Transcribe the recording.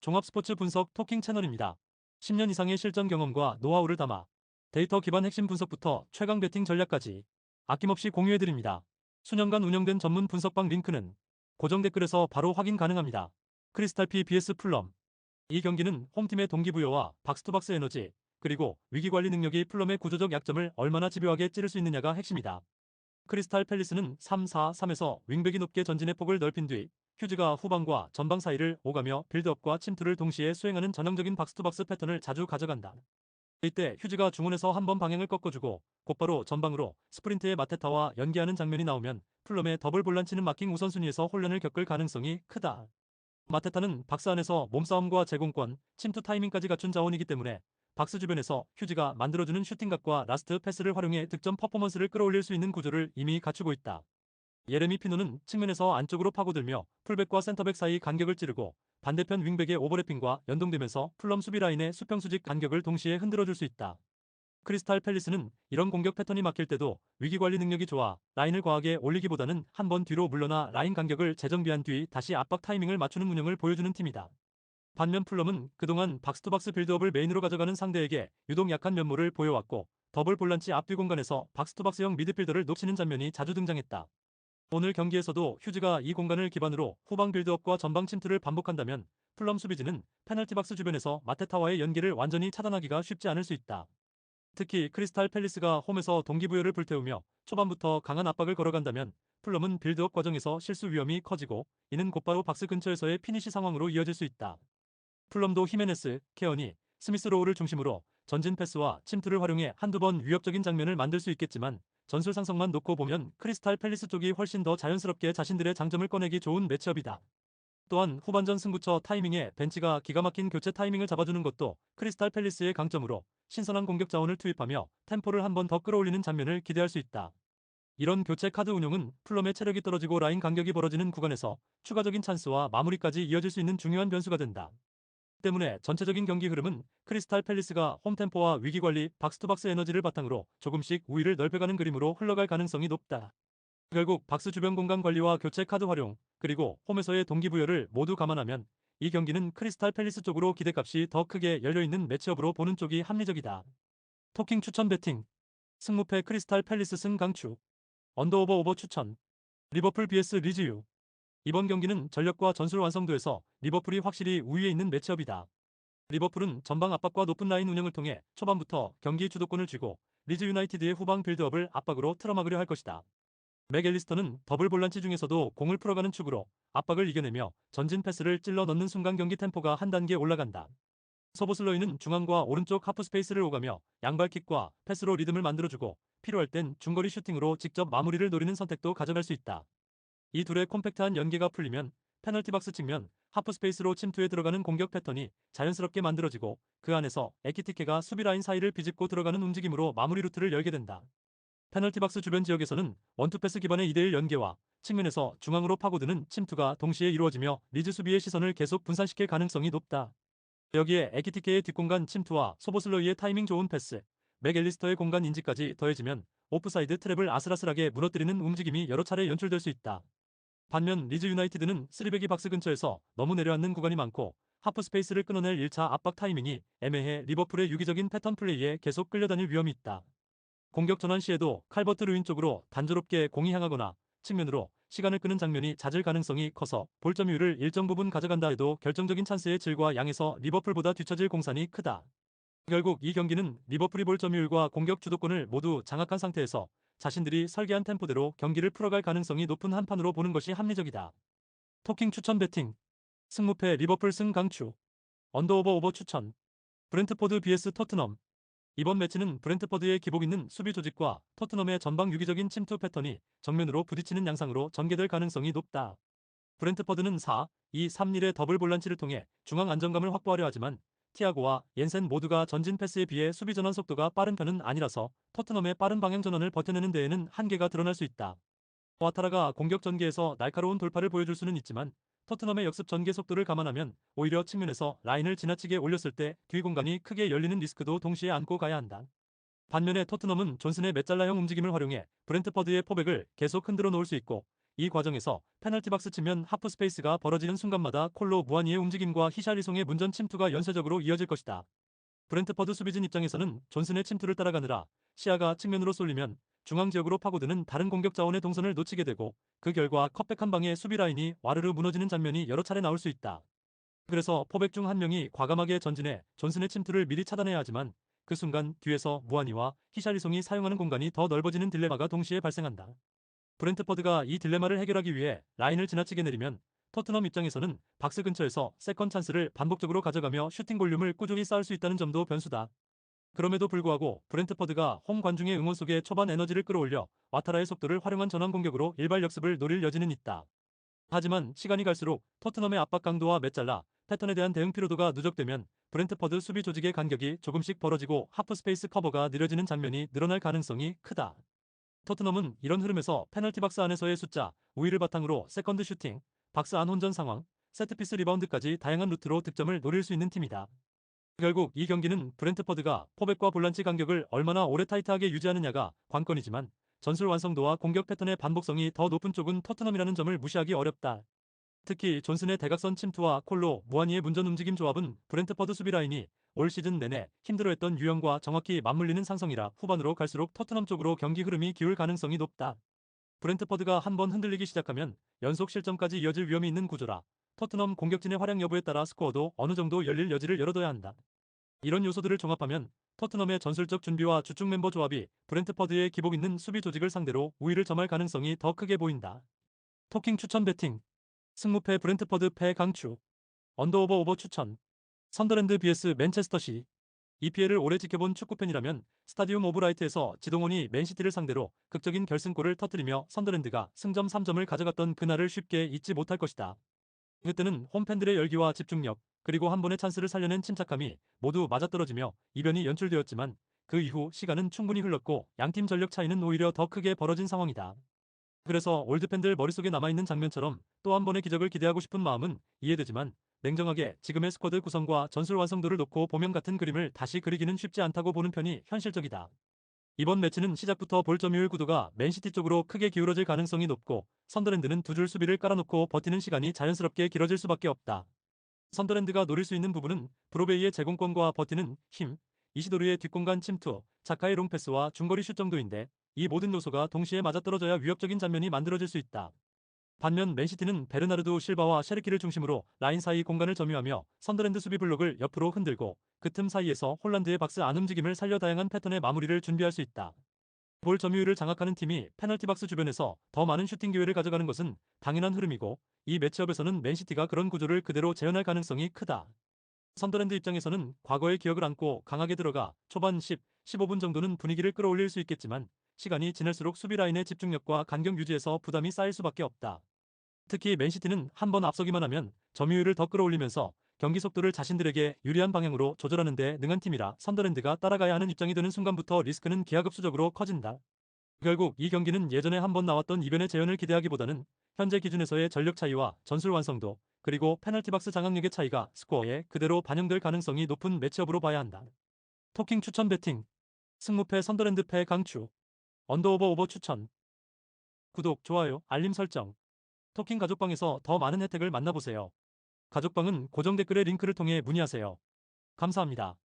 종합 스포츠 분석 토킹 채널입니다. 10년 이상의 실전 경험과 노하우를 담아 데이터 기반 핵심 분석부터 최강 배팅 전략까지 아낌없이 공유해드립니다. 수년간 운영된 전문 분석방 링크는 고정 댓글에서 바로 확인 가능합니다. 크리스탈피 vs 풀럼. 이 경기는 홈팀의 동기부여와 박스투박스 에너지, 그리고 위기관리 능력이 풀럼의 구조적 약점을 얼마나 집요하게 찌를 수 있느냐가 핵심이다. 크리스탈 팰리스는 3-4-3에서 윙백이 높게 전진의 폭을 넓힌 뒤 휴즈가 후방과 전방 사이를 오가며 빌드업과 침투를 동시에 수행하는 전형적인 박스투박스 패턴을 자주 가져간다. 이때 휴즈가 중원에서 한번 방향을 꺾어주고 곧바로 전방으로 스프린트의 마테타와 연계하는 장면이 나오면 풀럼의 더블 볼란치는 마킹 우선순위에서 혼란을 겪을 가능성이 크다. 마테타는 박스 안에서 몸싸움과 제공권, 침투 타이밍까지 갖춘 자원이기 때문에 박스 주변에서 휴지가 만들어주는 슈팅각과 라스트 패스를 활용해 득점 퍼포먼스를 끌어올릴 수 있는 구조를 이미 갖추고 있다. 예레미 피노는 측면에서 안쪽으로 파고들며 풀백과 센터백 사이 간격을 찌르고 반대편 윙백의 오버래핑과 연동되면서 풀럼 수비 라인의 수평수직 간격을 동시에 흔들어줄 수 있다. 크리스탈 팰리스는 이런 공격 패턴이 막힐 때도 위기관리 능력이 좋아 라인을 과하게 올리기보다는 한 번 뒤로 물러나 라인 간격을 재정비한 뒤 다시 압박 타이밍을 맞추는 운영을 보여주는 팀이다. 반면 풀럼은 그동안 박스투박스 빌드업을 메인으로 가져가는 상대에게 유독 약한 면모를 보여왔고 더블 볼란치 앞뒤 공간에서 박스투박스형 미드필더를 놓치는 장면이 자주 등장했다. 오늘 경기에서도 휴즈가 이 공간을 기반으로 후방 빌드업과 전방 침투를 반복한다면 풀럼 수비진은 페널티 박스 주변에서 마테타와의 연계를 완전히 차단하기가 쉽지 않을 수 있다. 특히 크리스탈 팰리스가 홈에서 동기부여를 불태우며 초반부터 강한 압박을 걸어간다면 풀럼은 빌드업 과정에서 실수 위험이 커지고 이는 곧바로 박스 근처에서의 피니시 상황으로 이어질 수 있다. 풀럼도 히메네스, 케어니, 스미스 로우를 중심으로 전진 패스와 침투를 활용해 한두 번 위협적인 장면을 만들 수 있겠지만 전술 상성만 놓고 보면 크리스탈 팰리스 쪽이 훨씬 더 자연스럽게 자신들의 장점을 꺼내기 좋은 매치업이다. 또한 후반전 승부처 타이밍에 벤치가 기가 막힌 교체 타이밍을 잡아주는 것도 크리스탈 팰리스의 강점으로 신선한 공격 자원을 투입하며 템포를 한 번 더 끌어올리는 장면을 기대할 수 있다. 이런 교체 카드 운용은 풀럼의 체력이 떨어지고 라인 간격이 벌어지는 구간에서 추가적인 찬스와 마무리까지 이어질 수 있는 중요한 변수가 된다. 때문에 전체적인 경기 흐름은 크리스탈 팰리스가 홈템포와 위기관리, 박스투박스 에너지를 바탕으로 조금씩 우위를 넓혀가는 그림으로 흘러갈 가능성이 높다. 결국 박스 주변 공간 관리와 교체 카드 활용, 그리고 홈에서의 동기부여를 모두 감안하면 이 경기는 크리스탈 팰리스 쪽으로 기대값이 더 크게 열려있는 매치업으로 보는 쪽이 합리적이다. 토킹 추천 배팅. 승무패 크리스탈 팰리스 승 강추. 언더오버 오버 추천. 리버풀 vs 리즈유. 이번 경기는 전력과 전술 완성도에서 리버풀이 확실히 우위에 있는 매치업이다. 리버풀은 전방 압박과 높은 라인 운영을 통해 초반부터 경기 주도권을 쥐고 리즈 유나이티드의 후방 빌드업을 압박으로 틀어막으려 할 것이다. 맥앨리스터는 더블 볼란치 중에서도 공을 풀어가는 축으로 압박을 이겨내며 전진 패스를 찔러 넣는 순간 경기 템포가 한 단계 올라간다. 서보슬러이는 중앙과 오른쪽 하프 스페이스를 오가며 양발킥과 패스로 리듬을 만들어주고 필요할 땐 중거리 슈팅으로 직접 마무리를 노리는 선택도 가져갈 수 있다. 이 둘의 콤팩트한 연계가 풀리면 페널티 박스 측면 하프 스페이스로 침투해 들어가는 공격 패턴이 자연스럽게 만들어지고 그 안에서 에키티케가 수비 라인 사이를 비집고 들어가는 움직임으로 마무리 루트를 열게 된다. 페널티 박스 주변 지역에서는 원투패스 기반의 2대1 연계와 측면에서 중앙으로 파고드는 침투가 동시에 이루어지며 리즈 수비의 시선을 계속 분산시킬 가능성이 높다. 여기에 에키티케의 뒷공간 침투와 소보슬러이의 타이밍 좋은 패스, 맥앨리스터의 공간 인지까지 더해지면 오프사이드 트랩을 아슬아슬하게 무너뜨리는 움직임이 여러 차례 연출될 수 있다. 반면 리즈 유나이티드는 쓰리백이 박스 근처에서 너무 내려앉는 구간이 많고 하프 스페이스를 끊어낼 1차 압박 타이밍이 애매해 리버풀의 유기적인 패턴 플레이에 계속 끌려다닐 위험이 있다. 공격 전환 시에도 칼버트 루인 쪽으로 단조롭게 공이 향하거나 측면으로 시간을 끄는 장면이 잦을 가능성이 커서 볼점유율을 일정 부분 가져간다 해도 결정적인 찬스의 질과 양에서 리버풀보다 뒤처질 공산이 크다. 결국 이 경기는 리버풀이 볼점유율과 공격 주도권을 모두 장악한 상태에서 자신들이 설계한 템포대로 경기를 풀어갈 가능성이 높은 한판으로 보는 것이 합리적이다. 토킹 추천 배팅. 승무패 리버풀 승 강추. 언더오버 오버 추천. 브렌트포드 vs 토트넘. 이번 매치는 브렌트퍼드의 기복 있는 수비 조직과 토트넘의 전방 유기적인 침투 패턴이 정면으로 부딪히는 양상으로 전개될 가능성이 높다. 브렌트퍼드는 4-2-3-1의 더블 볼란치를 통해 중앙 안정감을 확보하려 하지만 티아고와 옌센 모두가 전진 패스에 비해 수비 전환 속도가 빠른 편은 아니라서 토트넘의 빠른 방향 전환을 버텨내는 데에는 한계가 드러날 수 있다. 와타라가 공격 전개에서 날카로운 돌파를 보여줄 수는 있지만 토트넘의 역습 전개 속도를 감안하면 오히려 측면에서 라인을 지나치게 올렸을 때 뒤 공간이 크게 열리는 리스크도 동시에 안고 가야 한다. 반면에 토트넘은 존슨의 메잘라형 움직임을 활용해 브렌트퍼드의 포백을 계속 흔들어 놓을 수 있고 이 과정에서 페널티 박스 측면 하프 스페이스가 벌어지는 순간마다 콜로 무아니의 움직임과 히샬리송의 문전 침투가 연쇄적으로 이어질 것이다. 브렌트퍼드 수비진 입장에서는 존슨의 침투를 따라가느라 시야가 측면으로 쏠리면 중앙 지역으로 파고드는 다른 공격 자원의 동선을 놓치게 되고, 그 결과 컵백 한 방에 수비 라인이 와르르 무너지는 장면이 여러 차례 나올 수 있다. 그래서 포백 중 한 명이 과감하게 전진해 존슨의 침투를 미리 차단해야 하지만, 그 순간 뒤에서 무아니와 히샬리송이 사용하는 공간이 더 넓어지는 딜레마가 동시에 발생한다. 브렌트퍼드가 이 딜레마를 해결하기 위해 라인을 지나치게 내리면 토트넘 입장에서는 박스 근처에서 세컨 찬스를 반복적으로 가져가며 슈팅 볼륨을 꾸준히 쌓을 수 있다는 점도 변수다. 그럼에도 불구하고 브렌트퍼드가 홈 관중의 응원 속에 초반 에너지를 끌어올려 와타라의 속도를 활용한 전환 공격으로 일발 역습을 노릴 여지는 있다. 하지만 시간이 갈수록 토트넘의 압박 강도와 메잘라 패턴에 대한 대응 피로도가 누적되면 브렌트퍼드 수비 조직의 간격이 조금씩 벌어지고 하프 스페이스 커버가 느려지는 장면이 늘어날 가능성이 크다. 토트넘은 이런 흐름에서 페널티 박스 안에서의 숫자 우위를 바탕으로 세컨드 슈팅, 박스 안 혼전 상황, 세트피스 리바운드까지 다양한 루트로 득점을 노릴 수 있는 팀이다. 결국 이 경기는 브렌트퍼드가 포백과 볼란치 간격을 얼마나 오래 타이트하게 유지하느냐가 관건이지만, 전술 완성도와 공격 패턴의 반복성이 더 높은 쪽은 토트넘이라는 점을 무시하기 어렵다. 특히 존슨의 대각선 침투와 콜로 무아니의 문전 움직임 조합은 브렌트퍼드 수비 라인이 올 시즌 내내 힘들어했던 유형과 정확히 맞물리는 상성이라 후반으로 갈수록 토트넘 쪽으로 경기 흐름이 기울 가능성이 높다. 브렌트퍼드가 한번 흔들리기 시작하면 연속 실점까지 이어질 위험이 있는 구조라 토트넘 공격진의 활약 여부에 따라 스코어도 어느 정도 열릴 여지를 열어둬야 한다. 이런 요소들을 종합하면 토트넘의 전술적 준비와 주축 멤버 조합이 브렌트퍼드의 기복 있는 수비 조직을 상대로 우위를 점할 가능성이 더 크게 보인다. 토킹 추천 배팅. 승무패 브렌트퍼드 패 강추. 언더오버 오버 추천. 선더랜드 vs 맨체스터시. EPL을 오래 지켜본 축구팬이라면 스타디움 오브 라이트에서 지동원이 맨시티를 상대로 극적인 결승골을 터뜨리며 선더랜드가 승점 3점을 가져갔던 그날을 쉽게 잊지 못할 것이다. 그때는 홈팬들의 열기와 집중력, 그리고 한 번의 찬스를 살려낸 침착함이 모두 맞아떨어지며 이변이 연출되었지만, 그 이후 시간은 충분히 흘렀고 양팀 전력 차이는 오히려 더 크게 벌어진 상황이다. 그래서 올드팬들 머릿속에 남아있는 장면처럼 또 한 번의 기적을 기대하고 싶은 마음은 이해되지만, 냉정하게 지금의 스쿼드 구성과 전술 완성도를 놓고 보면 같은 그림을 다시 그리기는 쉽지 않다고 보는 편이 현실적이다. 이번 매치는 시작부터 볼 점유율 구도가 맨시티 쪽으로 크게 기울어질 가능성이 높고, 선더랜드는 두 줄 수비를 깔아놓고 버티는 시간이 자연스럽게 길어질 수밖에 없다. 선더랜드가 노릴 수 있는 부분은 브로베이의 제공권과 버티는 힘, 이시도르의 뒷공간 침투, 자카의 롱패스와 중거리 슛 정도인데, 이 모든 요소가 동시에 맞아떨어져야 위협적인 장면이 만들어질 수 있다. 반면 맨시티는 베르나르도 실바와 셰르키를 중심으로 라인 사이 공간을 점유하며 선더랜드 수비 블록을 옆으로 흔들고, 그 틈 사이에서 홀란드의 박스 안 움직임을 살려 다양한 패턴의 마무리를 준비할 수 있다. 볼 점유율을 장악하는 팀이 페널티 박스 주변에서 더 많은 슈팅 기회를 가져가는 것은 당연한 흐름이고, 이 매치업에서는 맨시티가 그런 구조를 그대로 재현할 가능성이 크다. 선더랜드 입장에서는 과거의 기억을 안고 강하게 들어가 초반 10, 15분 정도는 분위기를 끌어올릴 수 있겠지만, 시간이 지날수록 수비 라인의 집중력과 간격 유지에서 부담이 쌓일 수밖에 없다. 특히 맨시티는 한 번 앞서기만 하면 점유율을 더 끌어올리면서 경기 속도를 자신들에게 유리한 방향으로 조절하는 데 능한 팀이라 선더랜드가 따라가야 하는 입장이 되는 순간부터 리스크는 기하급수적으로 커진다. 결국 이 경기는 예전에 한 번 나왔던 이변의 재현을 기대하기보다는 현재 기준에서의 전력 차이와 전술 완성도, 그리고 페널티 박스 장악력의 차이가 스코어에 그대로 반영될 가능성이 높은 매치업으로 봐야 한다. 토킹 추천 배팅. 승무패 선더랜드 패 강추. 언더오버 오버 추천. 구독, 좋아요, 알림 설정. 토킹 가족방에서 더 많은 혜택을 만나보세요. 가족방은 고정 댓글의 링크를 통해 문의하세요. 감사합니다.